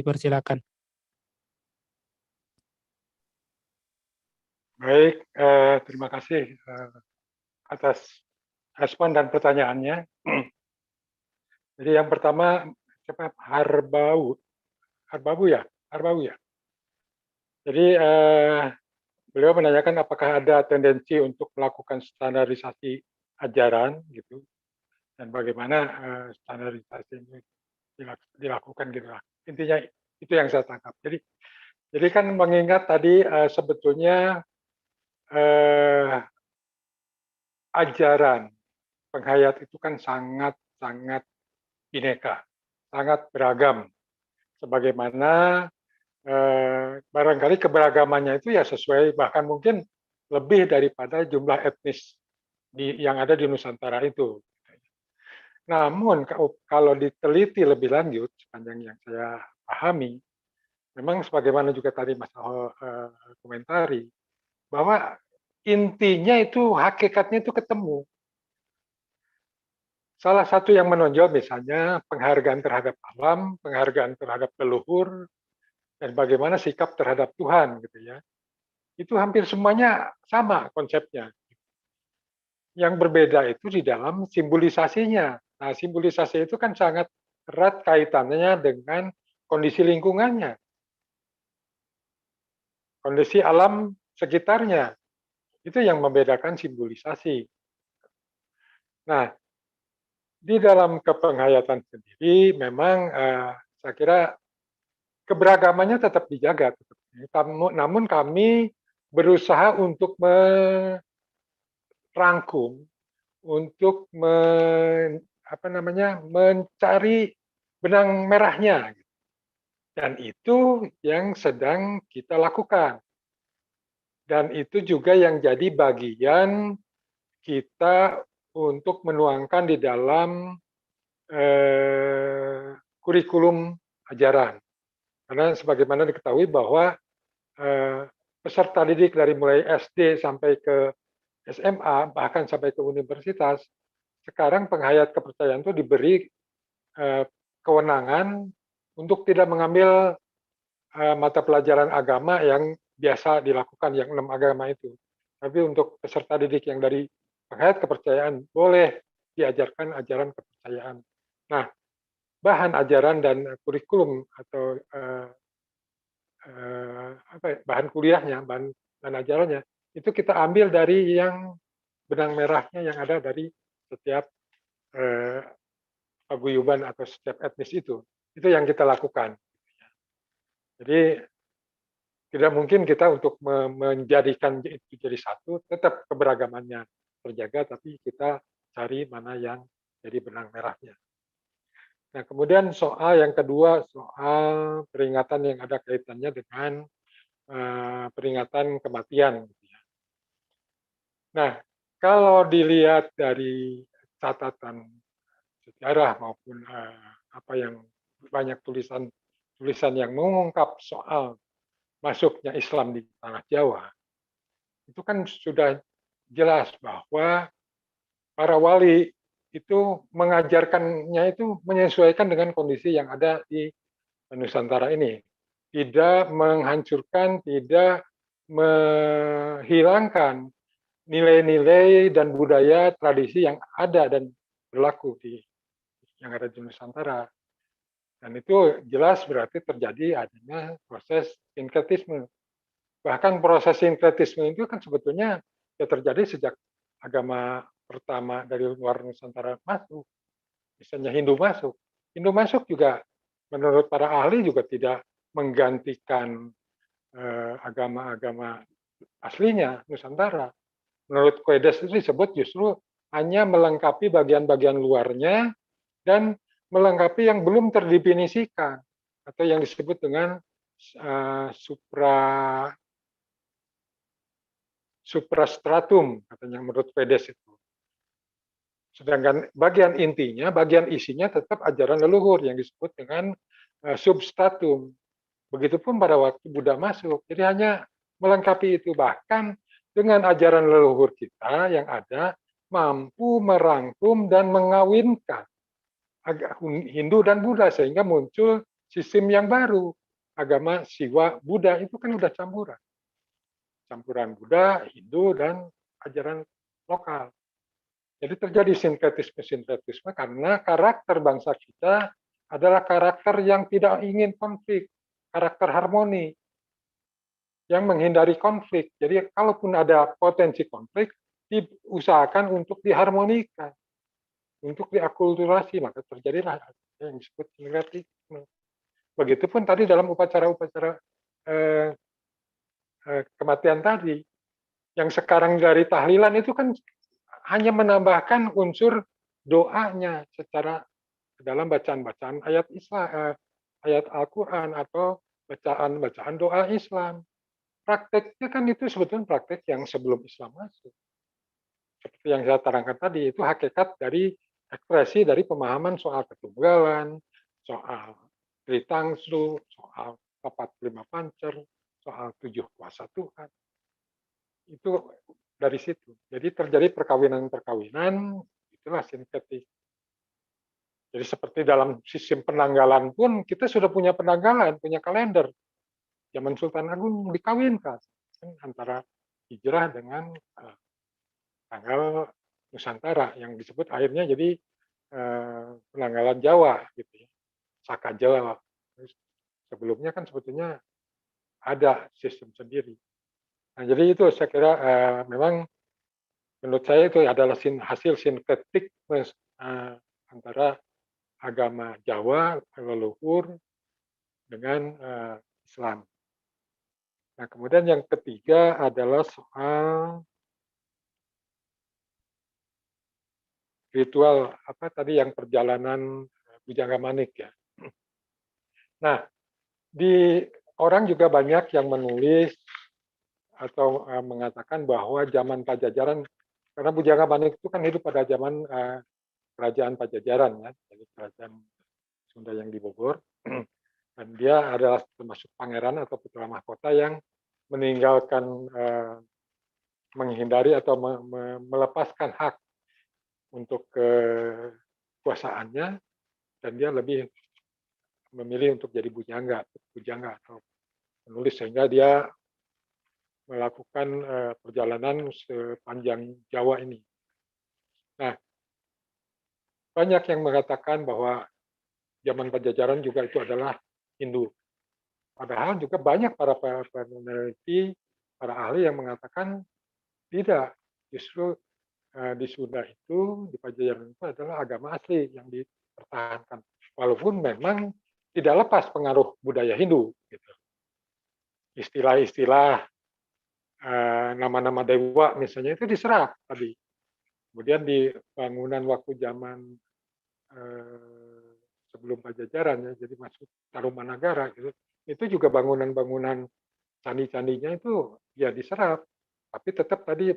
Dipersilakan. Baik, terima kasih atas respon dan pertanyaannya. Jadi yang pertama, siapa? Harbabu ya? Jadi beliau menanyakan apakah ada tendensi untuk melakukan standarisasi ajaran gitu, dan bagaimana standarisasi ini dilakukan gitu lah. Intinya itu yang saya tangkap. Jadi kan mengingat tadi sebetulnya ajaran penghayat itu kan sangat bineka, sangat beragam. Sebagaimana barangkali keberagamannya itu ya sesuai, bahkan mungkin lebih daripada jumlah etnis yang ada di Nusantara itu. Namun kalau diteliti lebih lanjut, sepanjang yang saya pahami, memang sebagaimana juga tadi Mas Aho komentari, bahwa intinya itu hakikatnya itu ketemu. Salah satu yang menonjol misalnya penghargaan terhadap alam, penghargaan terhadap leluhur, dan bagaimana sikap terhadap Tuhan gitu ya. Itu hampir semuanya sama konsepnya. Yang berbeda itu di dalam simbolisasinya. Nah, simbolisasi itu kan sangat erat kaitannya dengan kondisi lingkungannya, kondisi alam sekitarnya. Itu yang membedakan simbolisasi. Nah, di dalam kepenghayatan sendiri memang saya kira keberagamannya tetap dijaga. Namun kami berusaha untuk merangkum, untuk mencari benang merahnya. Dan itu yang sedang kita lakukan. Dan itu juga yang jadi bagian kita untuk menuangkan di dalam kurikulum ajaran. Karena sebagaimana diketahui bahwa peserta didik dari mulai SD sampai ke SMA, bahkan sampai ke universitas, sekarang penghayat kepercayaan itu diberi kewenangan untuk tidak mengambil mata pelajaran agama yang biasa dilakukan, yang 6 agama itu. Tapi untuk peserta didik yang dari penghayat kepercayaan, boleh diajarkan ajaran kepercayaan. Nah, bahan ajaran dan kurikulum atau bahan kuliahnya, bahan dan ajarannya, itu kita ambil dari yang benang merahnya yang ada dari setiap paguyuban atau setiap etnis itu. Itu yang kita lakukan. Jadi tidak mungkin kita untuk menjadikan itu jadi satu, tetap keberagamannya terjaga, tapi kita cari mana yang jadi benang merahnya. Nah, kemudian soal yang kedua, soal peringatan yang ada kaitannya dengan peringatan kematian. Nah, kalau dilihat dari catatan sejarah maupun apa yang banyak tulisan yang mengungkap soal masuknya Islam di tanah Jawa, itu kan sudah jelas bahwa para wali itu mengajarkannya itu menyesuaikan dengan kondisi yang ada di Nusantara ini. Tidak menghancurkan, tidak menghilangkan nilai-nilai dan budaya tradisi yang ada dan berlaku yang ada di Nusantara. Dan itu jelas berarti terjadi adanya proses sinkretisme. Bahkan proses sinkretisme itu kan sebetulnya ya terjadi sejak agama pertama dari luar Nusantara masuk. Misalnya Hindu masuk. Hindu masuk juga menurut para ahli juga tidak menggantikan agama-agama aslinya Nusantara. Menurut Quedes itu disebut justru hanya melengkapi bagian-bagian luarnya dan melengkapi yang belum terdefinisikan atau yang disebut dengan suprastratum katanya menurut Quedes itu. Sedangkan bagian intinya, bagian isinya tetap ajaran leluhur yang disebut dengan substratum. Begitupun pada waktu Buddha masuk. Jadi hanya melengkapi itu. Bahkan dengan ajaran leluhur kita yang ada, mampu merangkum dan mengawinkan Hindu dan Buddha, sehingga muncul sistem yang baru. Agama Siwa, Buddha itu kan udah campuran Buddha, Hindu, dan ajaran lokal. Jadi terjadi sintetisme karena karakter bangsa kita adalah karakter yang tidak ingin konflik, karakter harmoni, yang menghindari konflik. Jadi kalaupun ada potensi konflik, diusahakan untuk diharmonikan, untuk diakulturasi, maka terjadilah yang disebut sinkretisme. Begitupun tadi dalam upacara-upacara kematian tadi, yang sekarang dari tahlilan itu kan hanya menambahkan unsur doanya secara dalam bacaan-bacaan ayat Islam, ayat Al-Quran atau bacaan-bacaan doa Islam. Prakteknya kan itu sebetulnya praktek yang sebelum Islam masuk. Seperti yang saya terangkan tadi, itu hakikat dari ekspresi dari pemahaman soal ketunggalan, soal tritangsu, soal papat lima pancer, soal 7 kuasa Tuhan. Itu dari situ. Jadi terjadi perkawinan-perkawinan, itulah sintetis. Jadi seperti dalam sistem penanggalan pun kita sudah punya penanggalan, punya kalender. Zaman Sultan Agung dikawinkan antara hijrah dengan tanggal Nusantara yang disebut akhirnya jadi penanggalan Jawa gitu ya, Saka Jawa. Sebelumnya kan sebetulnya ada sistem sendiri. Nah, jadi itu saya kira memang menurut saya itu adalah hasil sintetik antara agama Jawa leluhur dengan Islam. Nah, kemudian yang ketiga adalah soal ritual apa tadi yang perjalanan Bujangga Manik ya. Nah, orang juga banyak yang menulis atau mengatakan bahwa zaman Pajajaran, karena Bujangga Manik itu kan hidup pada zaman kerajaan Pajajaran ya, jadi kerajaan Sunda yang di Bogor, dan dia adalah termasuk pangeran atau putra mahkota yang meninggalkan menghindari atau melepaskan hak untuk kekuasaannya, dan dia lebih memilih untuk jadi bujangga atau menulis, sehingga dia melakukan perjalanan sepanjang Jawa ini. Nah, banyak yang mengatakan bahwa zaman Pajajaran juga itu adalah Hindu. Padahal juga banyak para peneliti, para ahli yang mengatakan tidak, justru di Sunda itu, di Pajajaran itu adalah agama asli yang dipertahankan. Walaupun memang tidak lepas pengaruh budaya Hindu. Gitu. Istilah-istilah nama-nama dewa misalnya itu diserap tadi. Kemudian di bangunan waktu zaman sebelum Pajajaran ya, jadi masuk Tarumanagara gitu, itu juga bangunan-bangunan candi-candinya itu ya diserap, tapi tetap tadi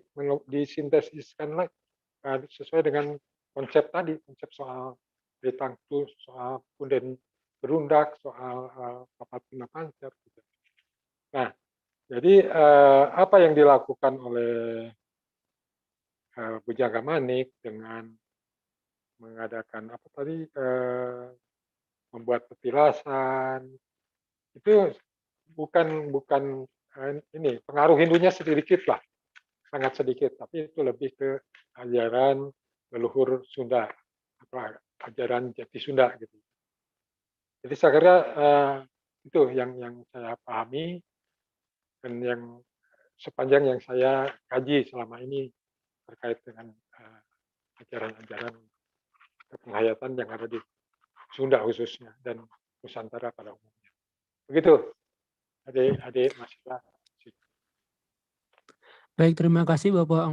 disintesiskan sesuai dengan konsep tadi, konsep soal Tritangtu, soal Punden Berundak, soal Papat Lima Pancer. Gitu. Nah, jadi apa yang dilakukan oleh Bujangga Manik dengan mengadakan apa tadi membuat petilasan itu bukan ini pengaruh Hindunya sedikit lah, sangat sedikit, tapi itu lebih ke ajaran leluhur Sunda atau ajaran Jati Sunda gitu. Jadi saya kira itu yang saya pahami dan yang sepanjang yang saya kaji selama ini terkait dengan ajaran-ajaran penghayatan yang ada di Sunda khususnya dan Nusantara pada umumnya. Begitu, adik-adik Mas Ila. Baik, terima kasih Bapak